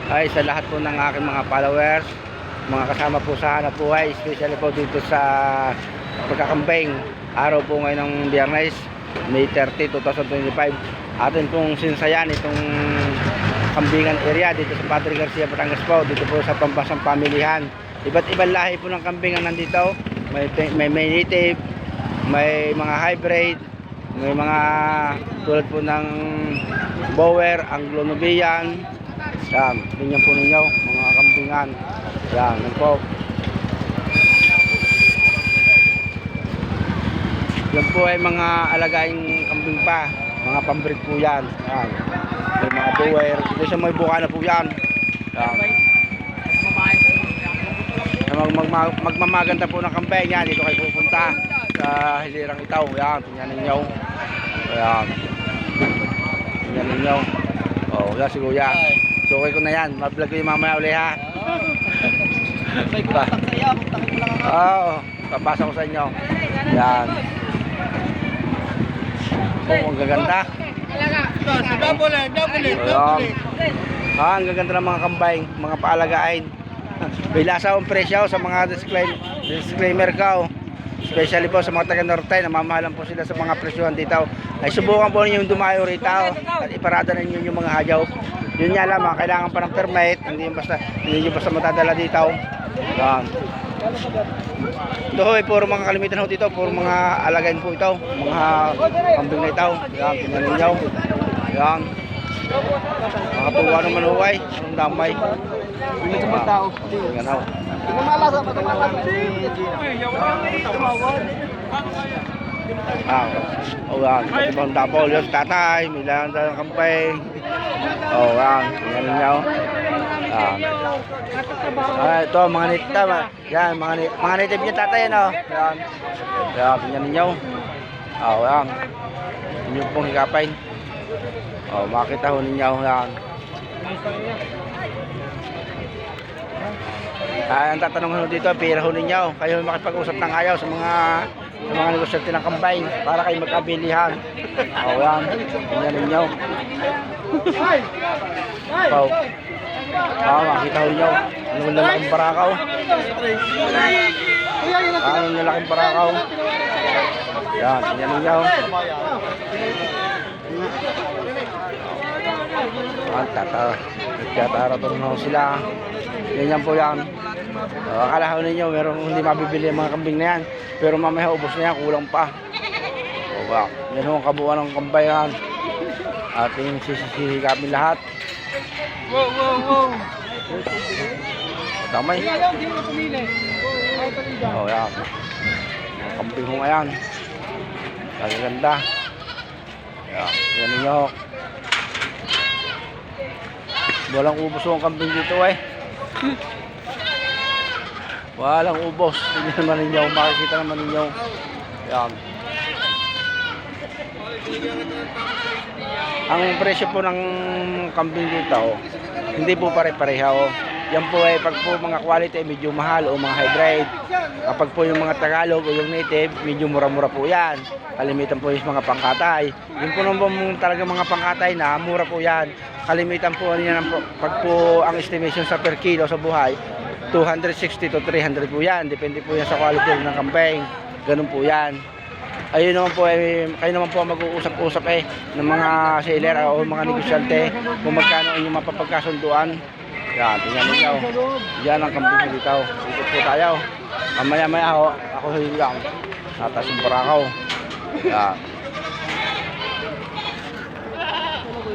ay sa lahat po ng aking mga followers, mga kasama po sa hanap buhay, especially po dito sa pagkakambing. Araw po ngayon ng Biyernes, May 30, 2025. Atin pong sinsayan itong kambingan area dito sa Padre Garcia, Batangas po, dito po sa Pambasang Pamilihan. Iba't ibang lahi po ng kambingan nandito. May native, may mga hybrid, may mga tulad po ng Boer, Anglo-Nubian. Yan, tingnan po ninyo mga kambingan. Yan, yan po. Yan po ay mga alagaing kambing pa, mga pambreed po yan. Yan. May mga Boer, dito sa may buka na po yan. Yan. Magmamaganda po ng kambing yan, dito kayo pupunta sa hilirang itaw. Yan, tingnan ninyo. Yan. Tingnan ninyo. Oh, yan si Kuya. So okay ko na yan, ma-vlog ko yung mamaya uli ha. May kumatak sa iyo, magtakip lang ako. Oo, papasa ko sa inyo. Yan. Oh, ang gaganda. Double. Ang gaganda ng mga kambay, mga paalagain. May lasa ang presyo sa mga disclaimer ko. Especially po sa mga taga Norte, namamahalan po sila sa mga presyohan dito. Ay subukan po ninyo dumayo rito at iparada ninyo yung mga hajaw. Yun nga lamang, kailangan pa ng permit, hindi nyo basta matadala dito. Yan. Ito ho, puro mga kalimitan ho dito, puro mga alagain po ito, mga kambing na ito. Yan, tingnan ninyo. Yan. Mga tuwa ng manuway, anong damay. Bilis sa tao. Yan ho. Malasa pa Oh, yan. Pati pang tapol, yung tatay, may lang ng kampay. Oh, yan. Tingnan ninyo. Ito, mga native. Yan, mga native niya tatay, ano? Yan. Yan, tingnan ninyo. Oh, yan. Inyo pong hikapain. Oh, makita ho ninyo. Yan. Ang tatanong dito, pira ho ninyo. Kayo makipag-usap ng ayaw sa mga negosyante ng kambay para kayo magkabilihan. O yan, tingnan ninyo. Makita ho ninyo. Anong lalaking barakaw? Anong lalaking barakaw? Yan, tingnan ninyo. Nagtataraton ho sila. Ganyan po yan. Akala ho ninyo meron hindi mabibili ang mga kambing na yan, pero mamaya ubos na yan, kulang pa. Wow. Yan ho ang kabuuan ng kambayan. Ating sisisikapin lahat. Wow. Damay. Oh, yan. Ang kambing ho ngayon. Ganda. Yan. Yan ninyo. Walang ubos ho ang kambing dito eh. Walang ubos. Tingnan naman ninyo, makikita naman ninyo. Yan. Ang presyo po ng kambing dito, hindi po pare-pareho. Yan po ay pag po mga quality medyo mahal o mga hybrid. Kapag po yung mga Tagalog o yung native, medyo mura-mura po yan. Kalimitan po yung mga pangkatay. Yung po naman talaga mga pangkatay na mura po yan. Kalimitan po yan pag po ang estimation sa per kilo sa buhay, 260 to 300 po yan. Depende po yan sa quality ng kambing. Ganun po yan. Ayun naman po, kayo naman po mag-uusap-usap ng mga seller o mga negosyante kung magkano inyong mapapagkasunduan. Yan, tingnan ninyo. Yan ang kambing dito. Ikot po tayo. Maya-maya ako hilang. Natas yung barakaw. Yan.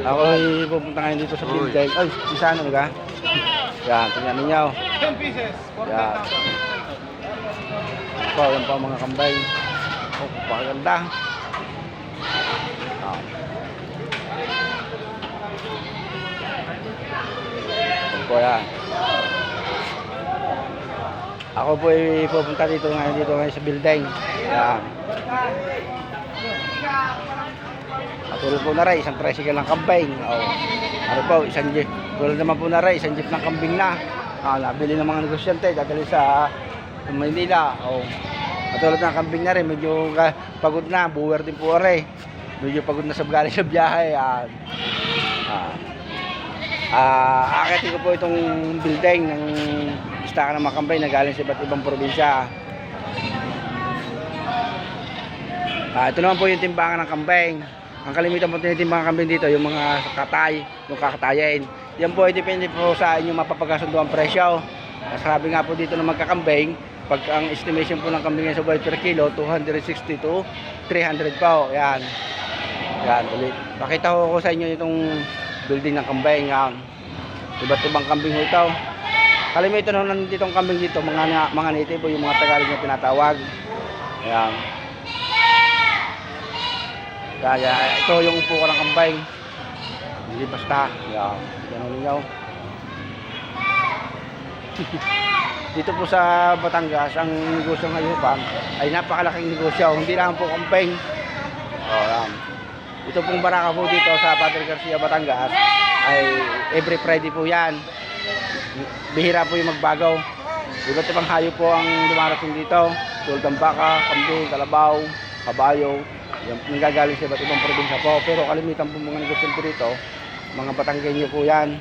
Ako pupunta ngayon dito sa building. Ay, isa na ka? Yan, tingnan ninyo. Yan. Ito, yan pa mga kambay. Oh, pakaganda. Ito po yan. Ako po ay pupunta dito ngayon sa building. Yan. Patuloy po na rin, isang tricycle ng kambing. Ano po, isang jeep. Tulad naman po na rin, isang jeep ng kambing na. Nabili ng mga negosyante, dadali sa Manila. Katulad ng kambing na rin, medyo pagod na, Boer din po rin. Medyo pagod na sa galing sa biyahe. Aakitin ko po itong building ng istaka ng mga kambing na galing sa iba't ibang probinsya. Ito naman po yung timbangan ng kambing. Ang kalimitan po tinitimbang ng kambing dito, yung mga katay, yung kakatayin. Yan po ay depende po sa inyong mapapagkasundo ang presyo. Sabi nga po dito ng magkakambing, pag ang estimation po ng kambing sa buhay per kilo, 260 to 300 po. Yan. Yan ulit. Pakita ko sa inyo itong building ng kambing. Yan. Iba't ibang kambing ito. Kalimitan na nandito ang kambing dito, mga native po, yung mga Tagalog na tinatawag. Yan. Kaya ito yung upo ko ng kambing. Hindi basta. Yan. Ganun ninyo. Dito po sa Batangas, ang negosyo ng hayupan ay napakalaking negosyo. Hindi lang po kambing. Yan. Ito pong baraka po dito sa Padre Garcia, Batangas ay every Friday po yan. Bihira po yung magbagaw. Iba't ibang hayop po ang dumarating dito. Tulad ng baka, kambing, kalabaw, kabayo. Yan po nagagaling sa iba't ibang probinsya po. Pero kalimitan po mga negosyante dito, mga Batanggenyo po yan.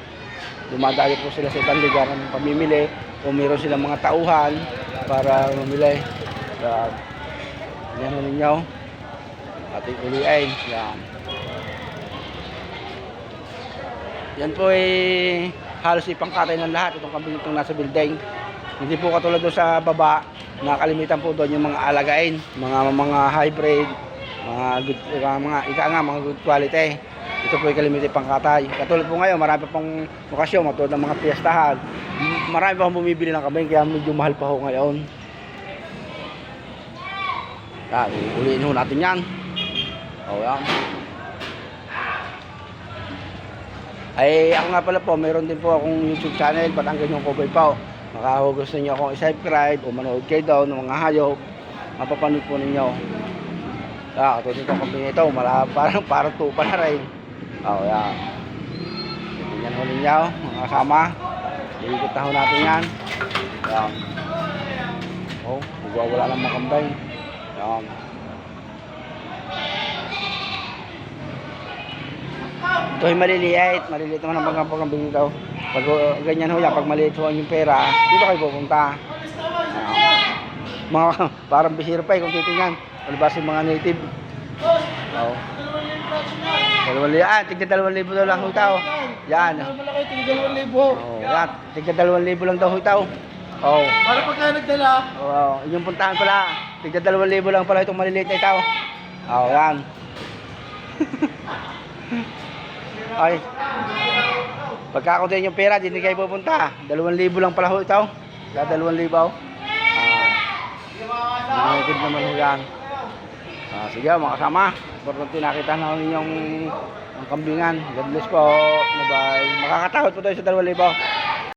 Dumadayo po sila sa ibang lugar ng pamimili o meron silang mga tauhan para mamili. Yan ninyo. Ating uliin. Yan. Yan po ay halos ipangkatay ng lahat itong kambing itong nasa building. Hindi po katulad doon sa baba na kalimitan po doon yung mga alagain, mga hybrid, mga good quality. Ito po ay kalimitan pangkatay. Katulad po ngayon, marami pa pang okasyon, matulad ng mga piyestahan. Marami pa akong bumibili ng kambing kaya medyo mahal pa ho ngayon. Uliin ho natin yan. Yan. Ay ako nga pala po, mayroon din po akong YouTube channel, Batangganyong Cowboy po. Kung gusto niyo akong i-subscribe o manood kayo daw ng mga hayop, mapapanood po ninyo. Katulad itong kambing ito, parang tupa na rin. Yan. Tingnan ho ninyo, mga kasama. Iikot na ho natin yan. Yan. Wala lang mga kambing. Yan. Ito ay maliliit naman ang mga kambing dito. Pag ganyan ho yan, pag maliit ho yung pera, dito kayo pupunta. Mga parang bisira pa kung titingnan. Malabas yung mga native. Tigda 2,000 daw lang ho tao. Yan. Yan. Tigda 2,000 lang daw ho tao. Para pagka nagdala. Yung puntahan pala. Tigda 2,000 lang pala itong maliliit na ito. Yan. Ay. Pagka ako din yung pera, hindi kayo pupunta. 2,000 lang pala ho ito. 2,000. Naitid naman ho yan. Sige mga kasama. Importante nakita na ninyong ang kambingan. God bless po. Bye-bye. Makakatakot po tayo sa 2,000.